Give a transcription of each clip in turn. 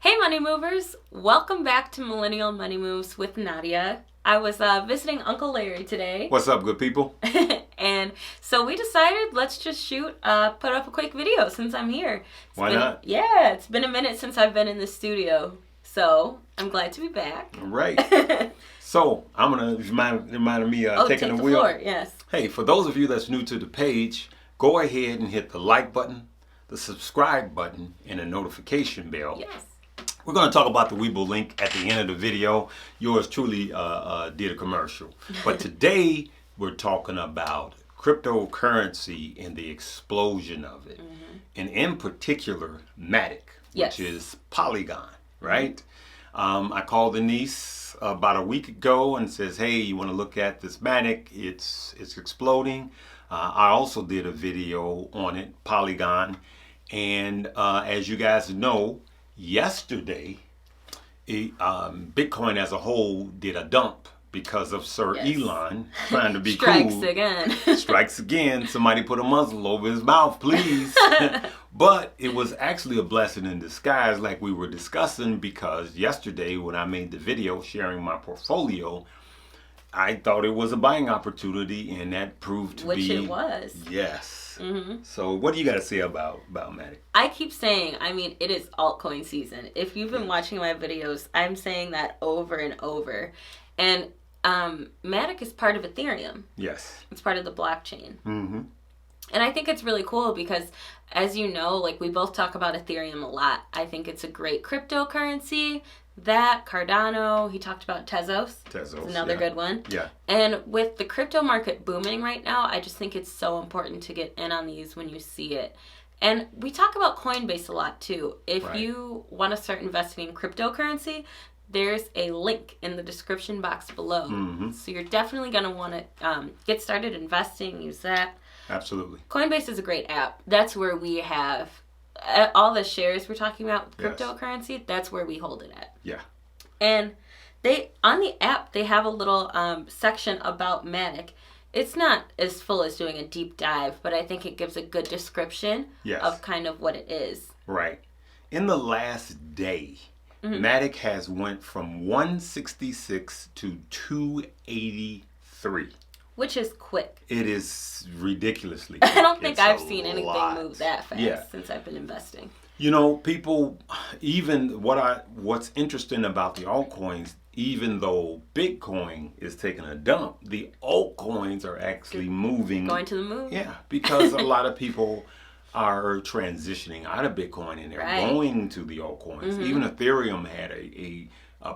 Hey Money Movers! Welcome back to Millennial Money Moves with Nadia. I was visiting Uncle Larry today. What's up, good people? And so we decided let's just put up a quick video since I'm here. Why not? Yeah, it's been a minute since I've been in the studio. So I'm glad to be back. All right. So I'm going to remind me taking the wheel. Floor, yes. Hey, for those of you that's new to the page, go ahead and hit the like button, the subscribe button, and the notification bell. Yes. We're going to talk about the Webull link at the end of the video. Yours truly did a commercial. But today, we're talking about cryptocurrency and the explosion of it. Mm-hmm. And in particular, Matic, which is Polygon, right? Mm-hmm. I called Denise about a week ago and says, hey, you want to look at this Matic? It's exploding. I also did a video on it, Polygon. And as you guys know, yesterday, Bitcoin as a whole did a dump because of Sir Elon trying to be Strikes cool. Again. Strikes again. Somebody put a muzzle over his mouth, please. But it was actually a blessing in disguise like we were discussing, because yesterday when I made the video sharing my portfolio, I thought it was a buying opportunity, and that proved to be. Which it was. Yes. Mm-hmm. So what do you got to say about Matic? I keep saying, it is altcoin season. If you've been watching my videos, I'm saying that over and over. And Matic is part of Ethereum. Yes. It's part of the blockchain. Mm-hmm. And I think it's really cool because, as you know, like we both talk about Ethereum a lot. I think it's a great cryptocurrency. That, Cardano, he talked about Tezos. Tezos, another good one. Yeah. And with the crypto market booming right now, I just think it's so important to get in on these when you see it. And we talk about Coinbase a lot too. If you want to start investing in cryptocurrency, there's a link in the description box below. Mm-hmm. So you're definitely going to want to get started investing, use that. Absolutely. Coinbase is a great app. That's where we have all the shares we're talking about with cryptocurrency. That's where we hold it at. Yeah. And they on the app, they have a little section about Matic. It's not as full as doing a deep dive, but I think it gives a good description of kind of what it is. Right. In the last day, Matic has went from 166 to 283. Which is quick. It is ridiculously quick. I don't think I've seen anything move that fast since I've been investing. You know, people, even what's interesting about the altcoins, even though Bitcoin is taking a dump, the altcoins are actually moving. Going to the moon. Yeah, because a lot of people are transitioning out of Bitcoin and they're going to the altcoins. Mm-hmm. Even Ethereum had a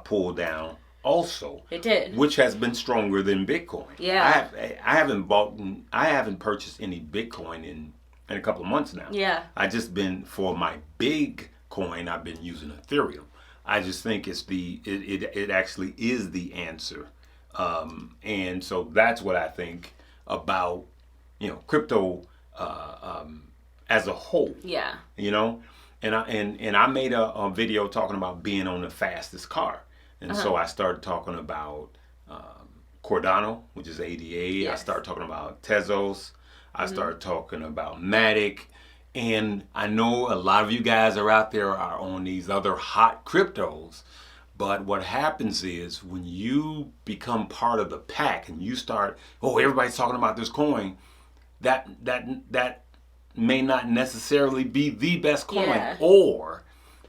pull down. Also, it did, which has been stronger than Bitcoin. Yeah, I haven't purchased any Bitcoin in a couple of months now. Yeah, I just been for my big coin. I've been using Ethereum. I just think it actually is the answer, and so that's what I think about crypto as a whole. Yeah, and I made a video talking about being on the fastest car. And so I started talking about Cardano, which is ADA. Yes. I started talking about Tezos. I started talking about Matic. And I know a lot of you guys are out there are on these other hot cryptos. But what happens is when you become part of the pack and you start, everybody's talking about this coin, that may not necessarily be the best coin. Yeah. Or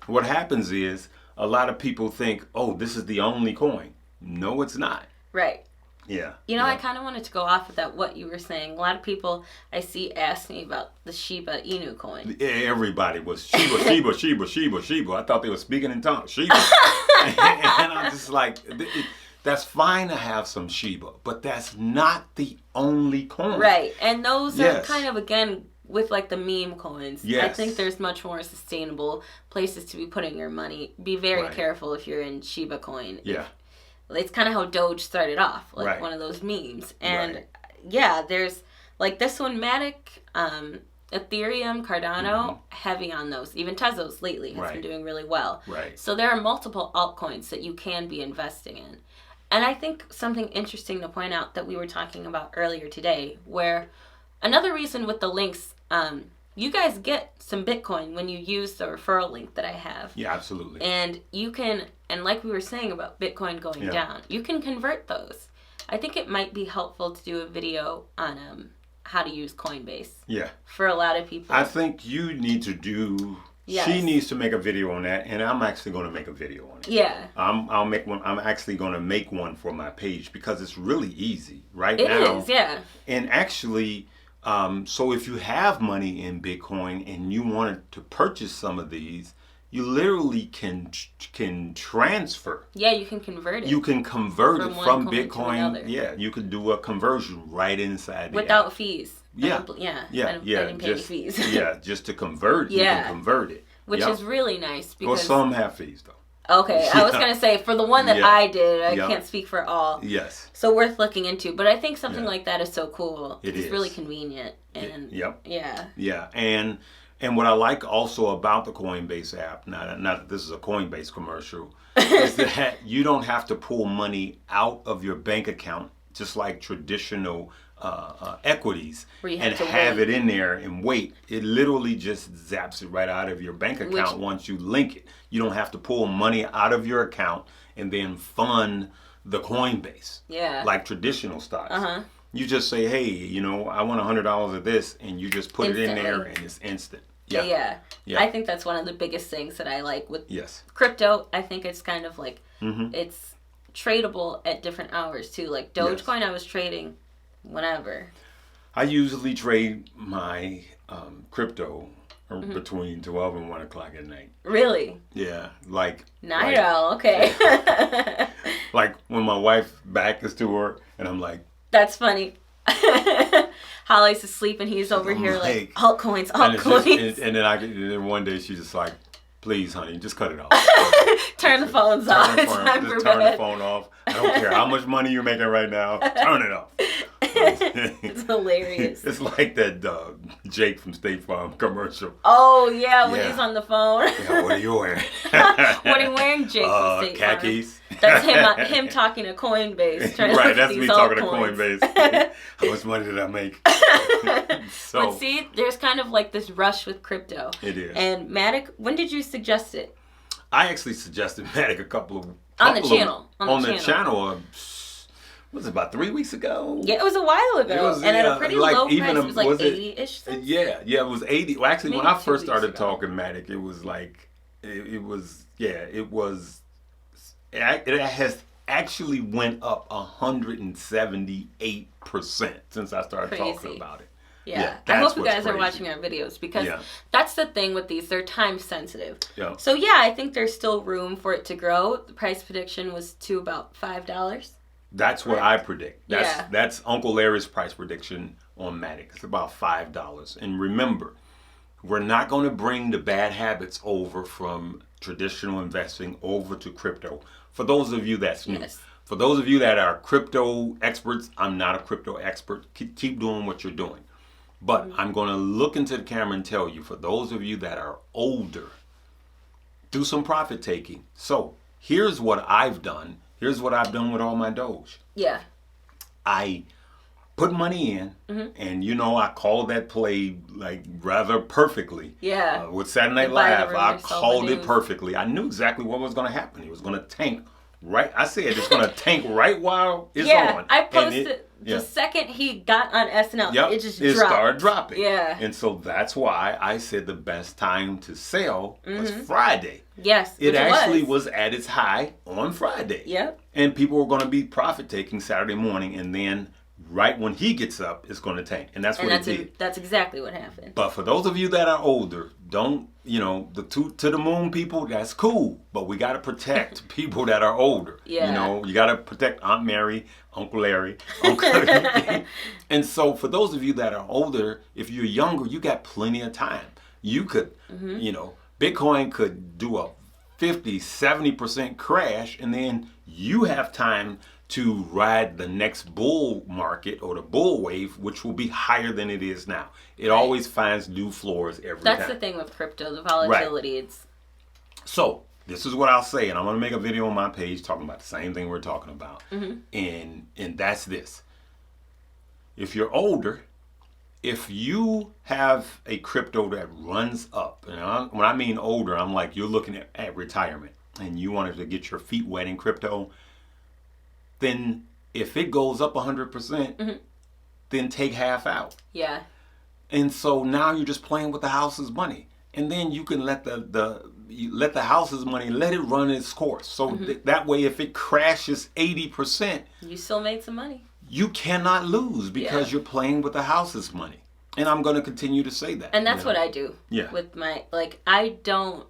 what happens is, a lot of people think, this is the only coin. No, it's not. Right. Yeah. I kind of wanted to go off of that, what you were saying. A lot of people I see ask me about the Shiba Inu coin. Everybody was Shiba, Shiba. I thought they were speaking in tongues. Shiba. And I'm just like, that's fine to have some Shiba, but that's not the only coin. Right. And those are kind of, again, with like the meme coins, I think there's much more sustainable places to be putting your money. Be very careful if you're in Shiba coin. Yeah. It's kind of how Doge started off, like one of those memes. And there's like this one, Matic, Ethereum, Cardano, heavy on those. Even Tezos lately has been doing really well. Right. So there are multiple altcoins that you can be investing in. And I think something interesting to point out that we were talking about earlier today, where another reason with the links you guys get some Bitcoin when you use the referral link that I have. Yeah, absolutely. And you can, and like we were saying about Bitcoin going down, you can convert those. I think it might be helpful to do a video on how to use Coinbase. Yeah. For a lot of people. I think you need to do. Yes. She needs to make a video on that, and I'm actually going to make a video on it. Yeah. I'll make one. I'm actually going to make one for my page because it's really easy right now. It is, yeah. And actually, so if you have money in Bitcoin and you wanted to purchase some of these, you literally can transfer. Yeah, you can convert it. You can convert it from Bitcoin. Yeah, you could do a conversion right inside the without app. Fees. Yeah, I didn't pay any fees. Yeah, just to convert, you can convert it. Which is really nice because... Well, some have fees, though. Okay, I was going to say, for the one that I did, I can't speak for all. Yes. So worth looking into. But I think something like that is so cool. It's really convenient. And yeah. Yeah, and what I like also about the Coinbase app, not that this is a Coinbase commercial, is that you don't have to pull money out of your bank account, just like traditional equities, and have it in there and wait. It literally just zaps it right out of your bank account once you link it. You don't have to pull money out of your account and then fund the Coinbase. Yeah. Like traditional stocks. Uh-huh. You just say, hey, I want $100 of this, and you just put it in there and it's instant. Yeah. I think that's one of the biggest things that I like with crypto. I think it's kind of like it's tradable at different hours too. Like Dogecoin, I was trading whenever. I usually trade my crypto between 12 and 1 o'clock at night. Really? Yeah, like night owl. Okay. Like when my wife's back is to her, and I'm like, that's funny. Holly's asleep and he's over here like altcoins. And then one day she's just like, please, honey, just cut it off. Turn the phones off. Just turn the phone off. I don't care how much money you're making right now. Turn it off. It's hilarious. It's like that Jake from State Farm commercial. Oh, yeah, when he's on the phone. Yeah, what are you wearing? What are you wearing, Jake from State khakis. Farm? That's him talking to Coinbase. Right, that's me talking to Coinbase. How much money did I make? But see, there's kind of like this rush with crypto. It is. And Matic, when did you suggest it? I actually suggested Matic a couple of... On the channel. Was it about 3 weeks ago? Yeah, it was a while ago. And at a pretty low price, it was like 80-ish cents? Yeah, it was 80. Well, actually, when I first started talking Matic, it was like, it has actually went up 178% since I started talking about it. Yeah, I hope you guys are watching our videos because that's the thing with these. They're time sensitive. Yeah. So I think there's still room for it to grow. The price prediction was to about $5. That's what I predict. That's Uncle Larry's price prediction on Matic. It's about $5. And remember, we're not going to bring the bad habits over from traditional investing over to crypto. For those of you that's new. Yes. For those of you that are crypto experts, I'm not a crypto expert. Keep doing what you're doing. But I'm going to look into the camera and tell you, for those of you that are older, do some profit taking. So here's what I've done. Here's what I've done with all my Doge. Yeah. I put money in, and I called that play like rather perfectly. Yeah. With Saturday Night Live, I called it perfectly. I knew exactly what was going to happen. It was going to tank right. I said it's going to tank right while it's on. Yeah, I posted the second he got on SNL, it just dropped. It started dropping. Yeah. And so that's why I said the best time to sell was Friday. Yes, it actually was at its high on Friday. Yep. And people were going to be profit taking Saturday morning, and then right when he gets up, it's going to tank. And that's what it did. That's exactly what happened. But for those of you that are older, don't, the to the moon people, that's cool. But we got to protect people that are older. Yeah. You got to protect Aunt Mary, Uncle Larry, And so for those of you that are older, if you're younger, you got plenty of time. You could, Bitcoin could do a 50-70% crash, and then you have time to ride the next bull market or the bull wave, which will be higher than it is now. It always finds new floors every time. That's the thing with crypto, the volatility. Right. So this is what I'll say, and I'm going to make a video on my page talking about the same thing we're talking about. And that's this. If you're older if you have a crypto that runs up, and when I mean older, I'm like you're looking at retirement and you wanted to get your feet wet in crypto, then if it goes up 100%, then take half out. Yeah. And so now you're just playing with the house's money. And then you can let the house's money, let it run its course. So that way, if it crashes 80%, you still made some money. You cannot lose because you're playing with the house's money. And I'm going to continue to say that. And that's what I do with my, I don't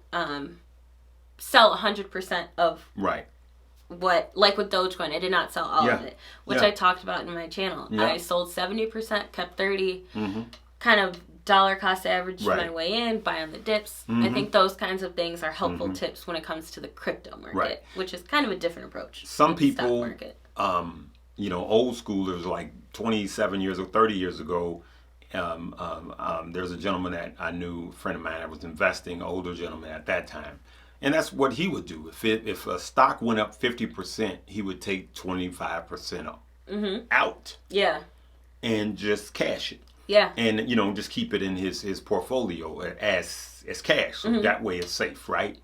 sell 100% of what, like with Dogecoin, I did not sell all of it, which I talked about in my channel. I sold 70%, kept 30, kind of dollar cost average my way in, buy on the dips. I think those kinds of things are helpful tips when it comes to the crypto market, which is kind of a different approach. Some people, old schoolers like 27 years or 30 years ago, there's a gentleman that I knew, a friend of mine that was investing, older gentleman at that time. And that's what he would do. If a stock went up 50%, he would take 25% out. Yeah. And just cash it. Yeah. And, just keep it in his portfolio as cash. So that way it's safe, right?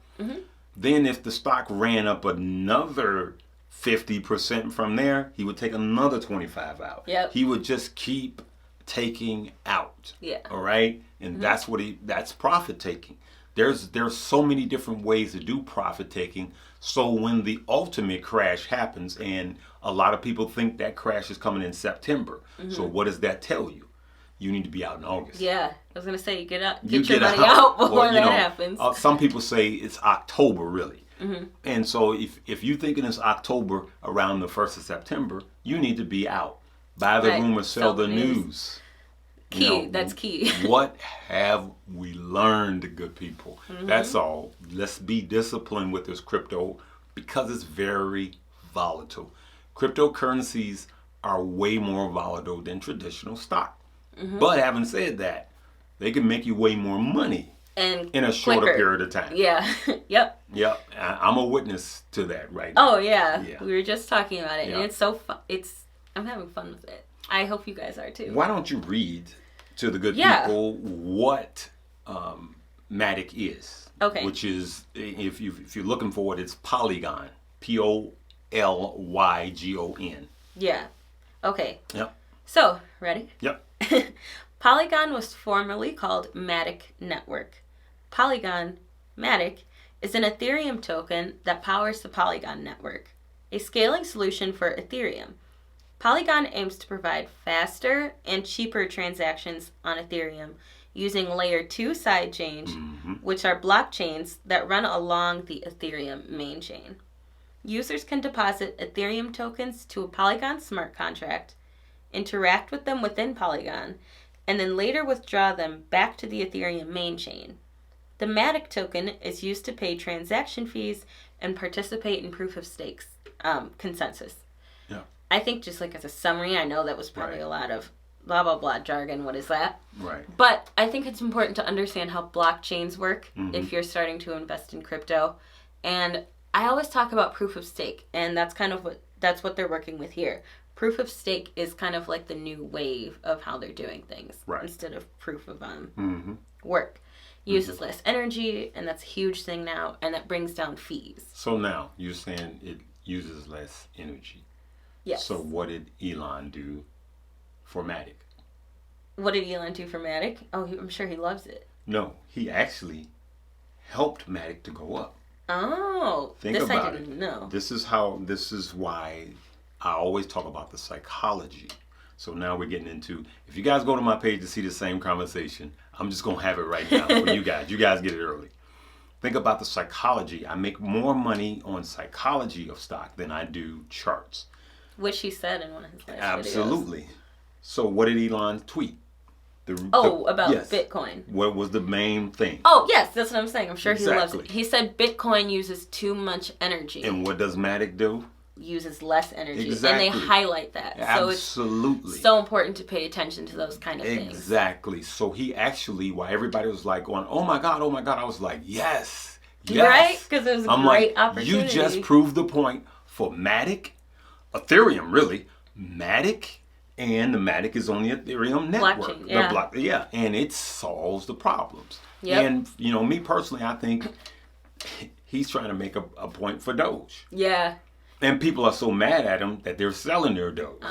Then if the stock ran up another 50% from there, he would take another 25 out. Yep. He would just keep taking out. Yeah. All right? And that's profit taking. There's so many different ways to do profit taking. So when the ultimate crash happens, and a lot of people think that crash is coming in September. So what does that tell you? You need to be out in August. Yeah, I was gonna say get your money out before that happens. Some people say it's October, really. And so if you're thinking it's October around the 1st of September, you need to be out. Buy the rumor, sell the news. Key. That's key. What have we learned, good people? That's all. Let's be disciplined with this crypto because it's very volatile. Cryptocurrencies are way more volatile than traditional stock. But having said that, they can make you way more money in a shorter period of time. Yeah. Yep. I'm a witness to that right now. Oh yeah. We were just talking about it, and it's so fun. I'm having fun with it. I hope you guys are too. Why don't you read to the good people what Matic is? Okay. Which is, if you're looking for it, it's Polygon. Polygon. Yeah. Okay. Yep. So, ready? Yep. Polygon was formerly called Matic Network. Polygon, Matic, is an Ethereum token that powers the Polygon network, a scaling solution for Ethereum. Polygon aims to provide faster and cheaper transactions on Ethereum using layer 2 sidechains, which are blockchains that run along the Ethereum main chain. Users can deposit Ethereum tokens to a Polygon smart contract, interact with them within Polygon, and then later withdraw them back to the Ethereum main chain. The Matic token is used to pay transaction fees and participate in proof of stakes consensus. Yeah. I think just like as a summary, I know that was probably a lot of blah, blah, blah jargon. What is that? Right. But I think it's important to understand how blockchains work if you're starting to invest in crypto. And I always talk about proof of stake, and that's kind of what they're working with here. Proof of stake is kind of like the new wave of how they're doing things instead of proof of work. Uses less energy, and that's a huge thing now, and that brings down fees. So now you're saying it uses less energy. Yes. So what did Elon do for Matic? What did Elon do for Matic? Oh, I'm sure he loves it. No, he actually helped Matic to go up. Oh, think about it. I didn't know. This is why I always talk about the psychology. So now we're getting into, if you guys go to my page to see the same conversation, I'm just going to have it right now for you guys. You guys get it early. Think about the psychology. I make more money on psychology of stock than I do charts. Which he said in one of his last Absolutely. Videos. So what did Elon tweet? About Bitcoin. What was the main thing? Oh, yes, that's what I'm saying. I'm sure he loves it. He said Bitcoin uses too much energy. And what does Matic do? Uses less energy. Exactly. And they highlight that. Absolutely. So it's so important to pay attention to those kind of things. Exactly. So he actually, while everybody was like going, oh my God, I was like, yes. Right? Because it was a great opportunity. You just proved the point for Matic, Ethereum really, Matic, And the Matic is on the Ethereum network. Blockchain, yeah. And it solves the problems. Yep. And, you know, me personally, I think he's trying to make a point for Doge. Yeah. And people are so mad at him that they're selling their Doge.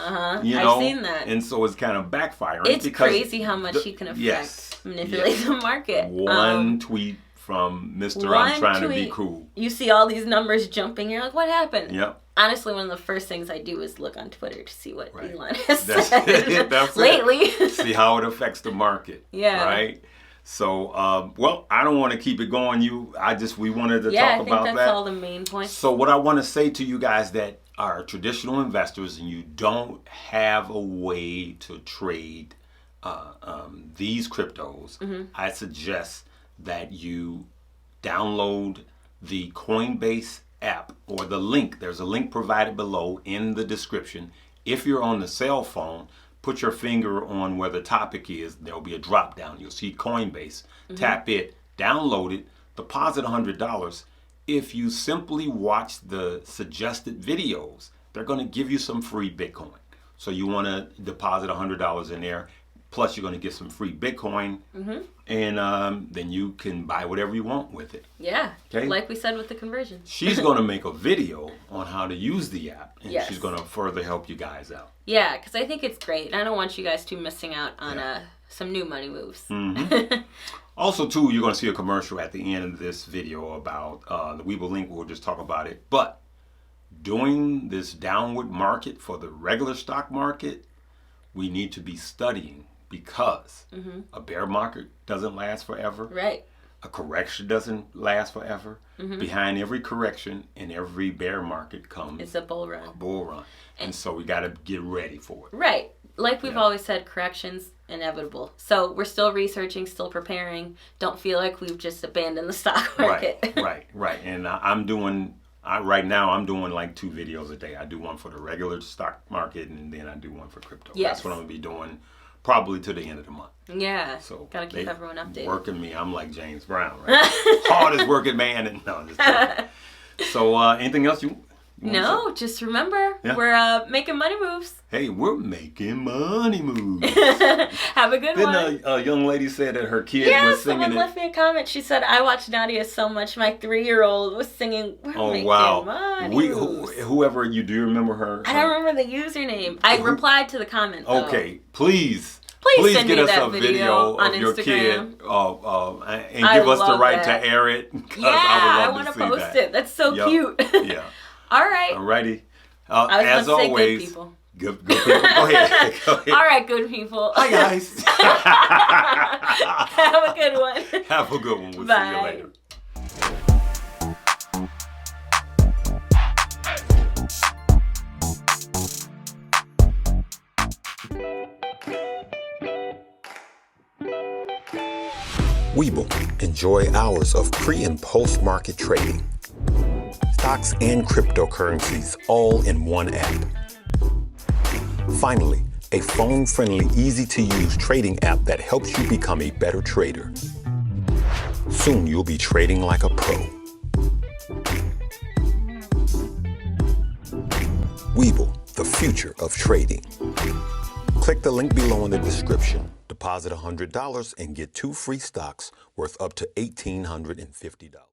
You know? I've seen that. And so it's kind of backfiring. It's crazy how much he can affect, manipulate the market. One tweet from Mr. I'm trying to be cool. You see all these numbers jumping. You're like, what happened? Yep. Honestly, one of the first things I do is look on Twitter to see what Elon has That's said lately. See how it affects the market. Yeah. Right? So, well, I don't want to keep it going. We wanted to talk about that. Yeah, I think that's all the main points. So what I want to say to you guys that are traditional investors and you don't have a way to trade these cryptos, I suggest that you download the Coinbase app or the link. There's a link provided below in the description. If you're on the cell phone, put your finger on where the topic is. There'll be a drop down. You'll see Coinbase. Tap it, download it, deposit $100. If you simply watch the suggested videos, they're going to give you some free Bitcoin. So you want to deposit $100 in there. Plus, you're going to get some free Bitcoin, and then you can buy whatever you want with it. Yeah, like we said with the conversion. She's going to make a video on how to use the app, and she's going to further help you guys out. Yeah, because I think it's great, and I don't want you guys to missing out on some new money moves. Also, too, you're going to see a commercial at the end of this video about the Webull link. We'll just talk about it. But during this downward market for the regular stock market, we need to be studying. Because a bear market doesn't last forever. Right. A correction doesn't last forever. Behind every correction and every bear market comes a bull run. A bull run. And so we got to get ready for it. Right. Like we've always said, corrections inevitable. So we're still researching, still preparing. Don't feel like we've just abandoned the stock market. Right. And right now I'm doing like 2 videos a day. I do one for the regular stock market and then I do one for crypto. That's what I'm going to be doing. Probably to the end of the month. Yeah. So gotta keep everyone updated. Working me, I'm like James Brown, right? Hardest working man. And no, just kidding. So anything else you No, just remember we're making money moves. Hey, we're making money moves. Have a good one. Then a young lady said that her kid was singing someone left me a comment. She said, I watch Nadia so much. My 3-year-old was singing, we're making money moves. Whoever you do, you remember her? I don't remember the username. I replied to the comment, though. Okay, please send get me us that a video on of your Instagram. kid and give us the right to air it. I want to post it. That's so cute. Yeah. All right. Alrighty. I was as going to say always, good people. Good people. Go ahead. All right, good people. Hi, guys. Have a good one. Have a good one. We'll see you later. Webull. Enjoy hours of pre- and post-market trading. Stocks and cryptocurrencies all in one app. Finally, a phone-friendly, easy-to-use trading app that helps you become a better trader. Soon you'll be trading like a pro. Webull, the future of trading. Click the link below in the description. Deposit $100 and get 2 free stocks worth up to $1,850.